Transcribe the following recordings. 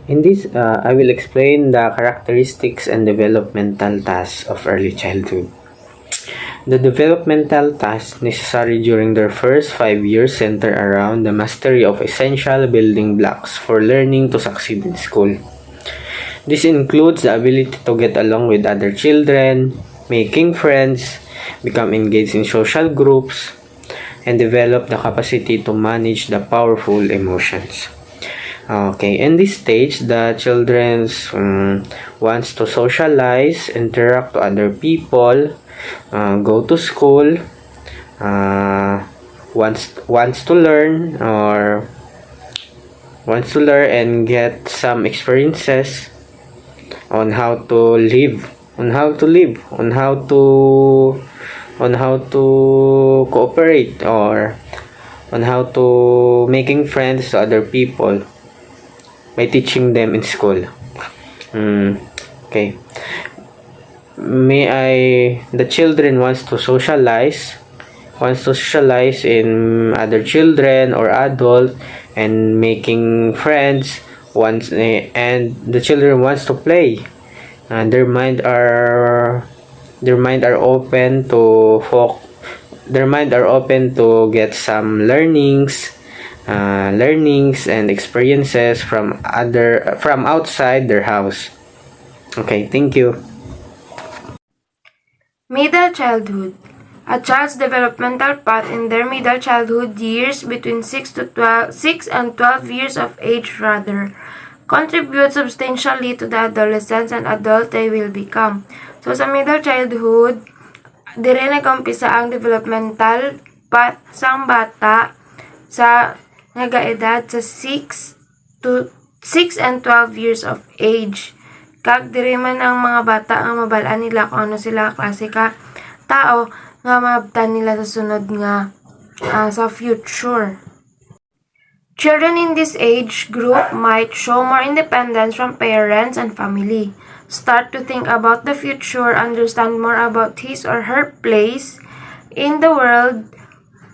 In this, I will explain the characteristics and developmental tasks of early childhood. The developmental tasks necessary during their first 5 years center around the mastery of essential building blocks for learning to succeed in school. This includes the ability to get along with other children, making friends, become engaged in social groups, and develop the capacity to manage the powerful emotions. Okay, in this stage, the children wants to socialize, interact to other people, go to school, wants to learn and get some experiences on how to live, on how to cooperate, or on how to making friends to other people by teaching them in school. Okay. The children wants to socialize in other children or adults and making friends and the children wants to play. Their mind are open to get some learnings and experiences from outside their house. Okay, thank you. Middle childhood. A child's developmental path in their middle childhood years between 6 and 12 years of age contribute substantially to the adolescence and adult they will become. So sa middle childhood, dire nag-umpisa ang developmental path sang bata sa nagaedad sa 6 and 12 years of age. Kag diri man ang mga bata nga mabalaan nila kung ano sila klase ka tao nga maabtan nila sa sunod nga sa future. Children in this age group might show more independence from parents and family, start to think about the future, understand more about his or her place in the world,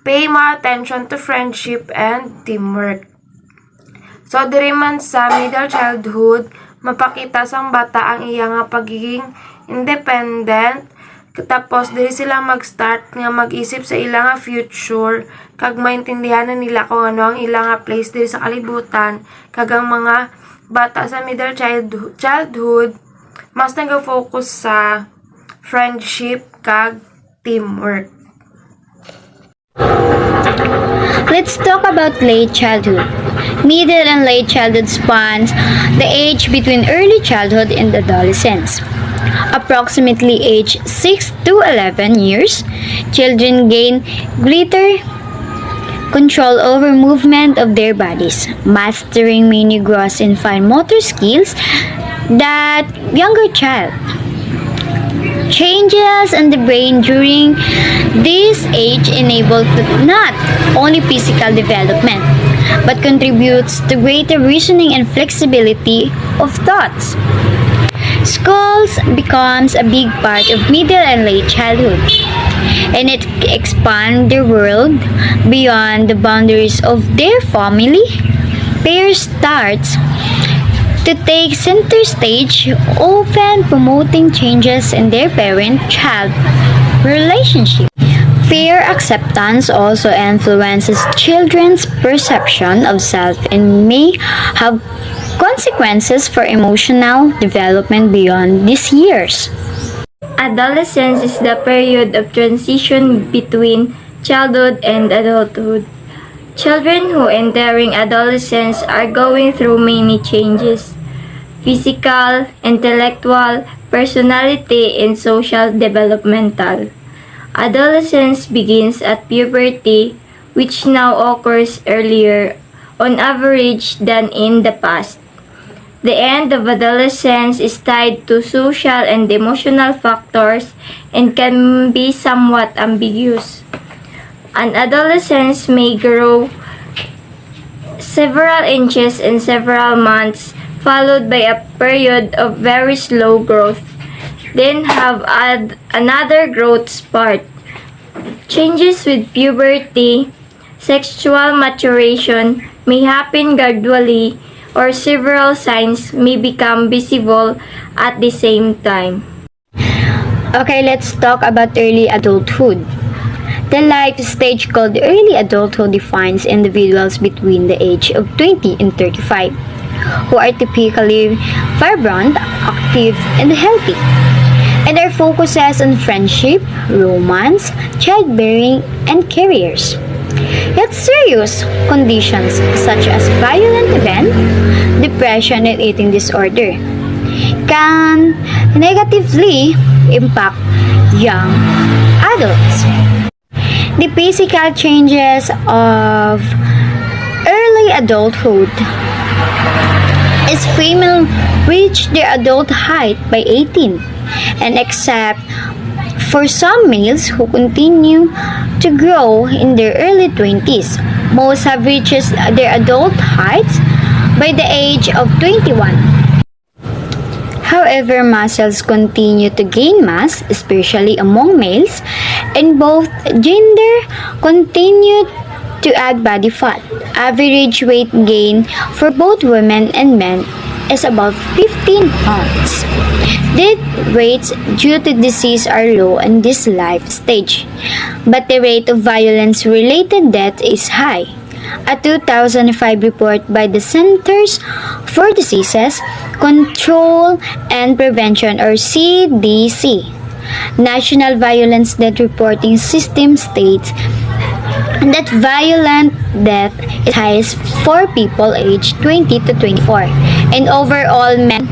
pay more attention to friendship and teamwork. So, diri man sa middle childhood, mapakita sang bata ang iya nga pagiging independent, tapos diri sila mag-start nga mag-isip sa ilang nga future, kag maintindihan na nila kung ano ang ilang nga place diri sa kalibutan. Kag ang mga bata sa middle childhood mas nag-focus sa friendship kag teamwork. Let's talk about late childhood. Middle and late childhood spans the age between early childhood and adolescence. Approximately age 6 to 11 years, children gain greater control over movement of their bodies, mastering many gross and fine motor skills that younger child. Changes in the brain during this age enable not only physical development, but contributes to greater reasoning and flexibility of thoughts. Schools becomes a big part of middle and late childhood, and it expands their world beyond the boundaries of their family. Pairs starts to take center stage, often promoting changes in their parent-child relationship. Peer acceptance also influences children's perception of self and may have consequences for emotional development beyond these years. Adolescence is the period of transition between childhood and adulthood. Children who entering adolescence are going through many changes: physical, intellectual, personality, and social developmental. Adolescence begins at puberty, which now occurs earlier on average than in the past. The end of adolescence is tied to social and emotional factors and can be somewhat ambiguous. An adolescent may grow several inches in several months, followed by a period of very slow growth, then have another growth spurt. Changes with puberty, sexual maturation may happen gradually, or several signs may become visible at the same time. Okay, let's talk about early adulthood. The life stage called early adulthood defines individuals between the age of 20 and 35, who are typically vibrant, active, and healthy, and their focuses on friendship, romance, childbearing, and careers. Yet serious conditions such as violent event, depression, and eating disorder can negatively impact young adults. The physical changes of early adulthood is female reach their adult height by 18, and except for some males who continue to grow in their early 20s, most have reached their adult heights by the age of 21. However, muscles continue to gain mass, especially among males, and both gender continue to add body fat. Average weight gain for both women and men is about 15 pounds. Death rates due to disease are low in this life stage, but the rate of violence-related death is high. A 2005 report by the Centers for Diseases Control and Prevention, or CDC, National Violence Death Reporting System, states that violent death is highest for people aged 20 to 24, and overall men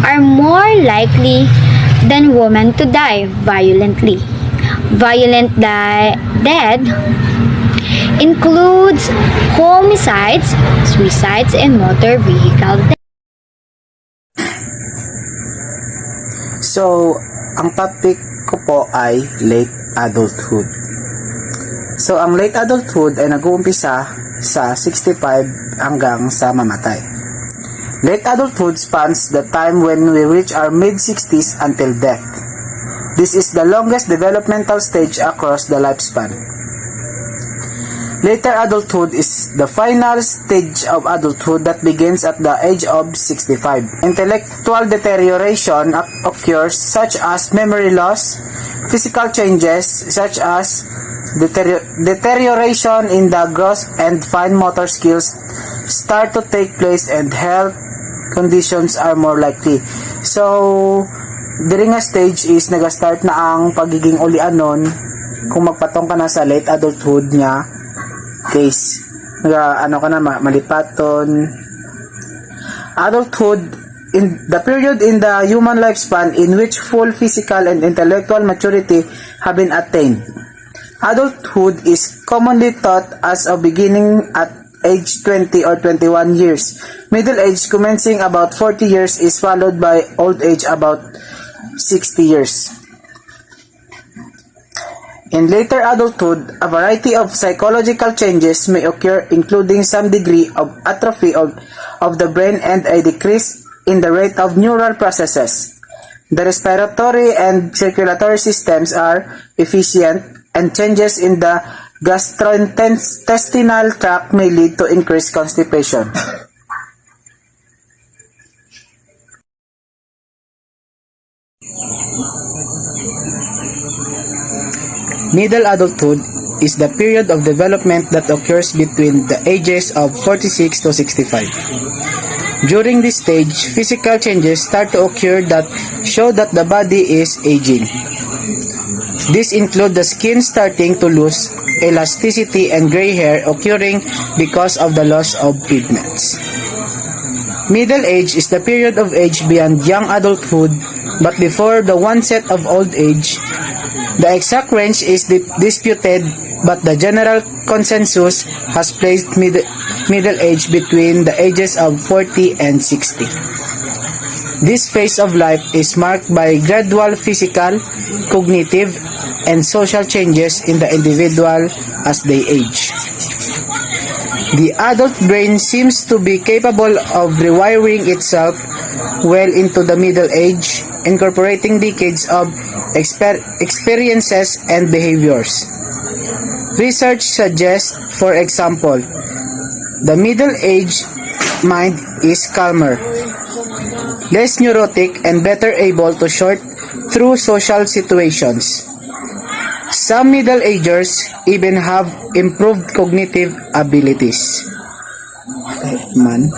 are more likely than women to die violently. Violent death includes homicides, suicides, and motor vehicle death. So, ang topic ko po ay late adulthood. So, ang late adulthood ay nag-uumpisa sa 65 hanggang sa mamatay. Late adulthood spans the time when we reach our mid-60s until death. This is the longest developmental stage across the lifespan. Later adulthood is the final stage of adulthood that begins at the age of 65. Intellectual deterioration occurs such as memory loss, physical changes such as deterioration in the gross and fine motor skills start to take place, and health conditions are more likely. So, during a stage is nag-start na ang pagiging ulianon kung magpatong ka na sa late adulthood niya case. Malipaton. Adulthood, in the period in the human lifespan in which full physical and intellectual maturity have been attained. Adulthood is commonly thought as a beginning at age 20 or 21 years. Middle age commencing about 40 years is followed by old age about 60 years. In later adulthood, a variety of psychological changes may occur, including some degree of atrophy of the brain and a decrease in the rate of neural processes. The respiratory and circulatory systems are efficient, and changes in the gastrointestinal tract may lead to increased constipation. Middle adulthood is the period of development that occurs between the ages of 46 to 65. During this stage, physical changes start to occur that show that the body is aging. These include the skin starting to lose elasticity and gray hair occurring because of the loss of pigments. Middle age is the period of age beyond young adulthood but before the onset of old age. The exact range is disputed, but the general consensus has placed middle age between the ages of 40 and 60. This phase of life is marked by gradual physical, cognitive, and social changes in the individual as they age. The adult brain seems to be capable of rewiring itself well into the middle age, incorporating decades of experiences and behaviors. Research suggests, for example, the middle age mind is calmer, less neurotic, and better able to sort through social situations. Some middle-agers even have improved cognitive abilities. Man.